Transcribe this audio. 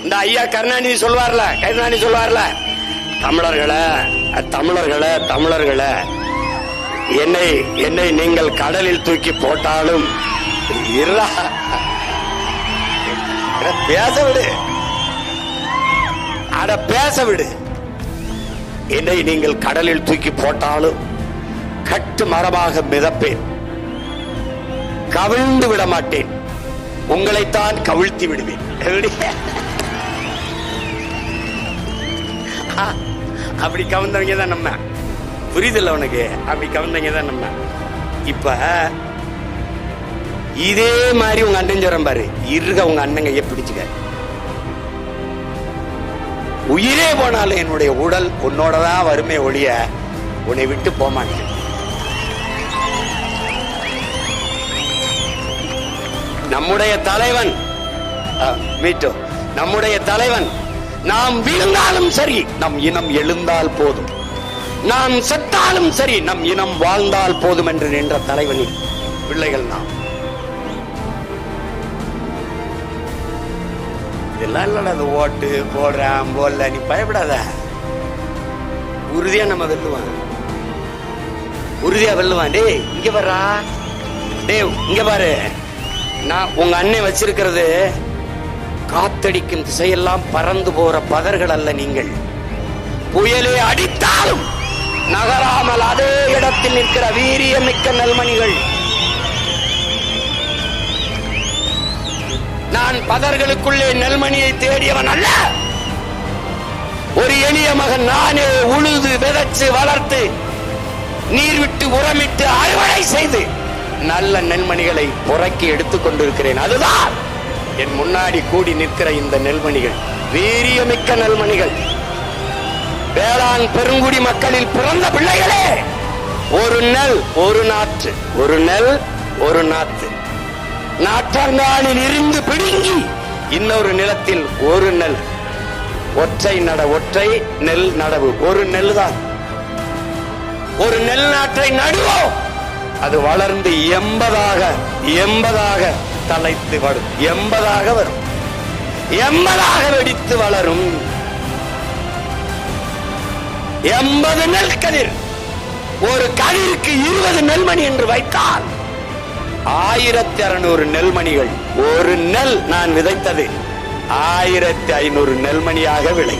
இந்த ஐயா கருணாநிதி சொல்வார்ல, தமிழர்களே என்னை நீங்கள் கடலில் தூக்கி போட்டாலும் பேச விடு. என்னை நீங்கள் கடலில் தூக்கி போட்டாலும் கட்டு மரமாக மிதப்பேன், கவிழ்ந்து விட மாட்டேன், உங்களைத்தான் கவிழ்த்தி விடுவேன். அப்படி கவிழ்ந்தவங்க தான் நம்ம. புரியுதில்ல உனக்கு? அப்படி கவிழ்ந்தவங்க தான் நம்ம. இப்ப இதே மாதிரி உங்க அண்ணன் சொல்றேன் பாரு, உங்க அண்ணங்க பிடிச்சுக்க. உயிரே போனாலும் என்னுடைய உடல் உன்னோடதான் வருமே ஒழிய உன்னை விட்டு போமாட்டேன். நம்முடைய தலைவன் நம்முடைய தலைவன், நாம் வீழ்ந்தாலும் சரி நம் இனம் எழுந்தால் போதும், நாம் செத்தாலும் சரி நம் இனம் வாழ்ந்தால் போதும் என்று நின்ற தலைவனின் பிள்ளைகள் நாம். இதெல்லாம் இல்லடா, அது ஓட்டு போடுறான் போடல, நீ பயப்படாத. உறுதியா நம்ம வெல்லுவான், உறுதியா வெல்லுவான். டே இங்க வர்றா, டே இங்க பாரு. நான் உங்க அண்ணன் வச்சிருக்கிறது காத்தடிக்கும் திசையெல்லாம் பறந்து போற பதர்கள் அல்ல. நீங்கள் புயலே அடித்தாலும் நகராமல் அதே இடத்தில் நிற்கிற வீரியமிக்க நெல்மணிகள். நான் பதர்களுக்குள்ளே நெல்மணியை தேடியவன் அல்ல. ஒரு எளிய மகன் நானே உழுது விதைச்சு வளர்த்து நீர் விட்டு உரமிட்டு அறுவடை செய்து நல்ல நெல்மணிகளை புறக்கி எடுத்துக் கொண்டிருக்கிறேன். அதுதான் என் முன்னாடி கூடி நிற்கிற இந்த நெல்மணிகள், வீரியமிக்க நெல்மணிகள். வேளாண் பெருங்குடி மக்களில் பிறந்த பிள்ளைகளே, ஒரு நெல் ஒரு நாற்று, ஒரு நெல் ஒரு நாற்று. நாற்றங்காலில் இருந்து பிடுங்கி இன்னொரு நிலத்தில் ஒரு நெல், ஒற்றை நெல் நடவு. ஒரு நெல் தான். ஒரு நெல் நாற்றை நடுவோம், அது வளர்ந்து 80 தலைத்து வரும், 80 வரும், 80 வெடித்து வளரும். 80 நெல் கதிர். ஒரு கதிருக்கு 20 நெல்மணி என்று வைத்தால் 1600 நெல்மணிகள். ஒரு நெல் நான் விதைத்தது 1500 நெல்மணியாக விளை.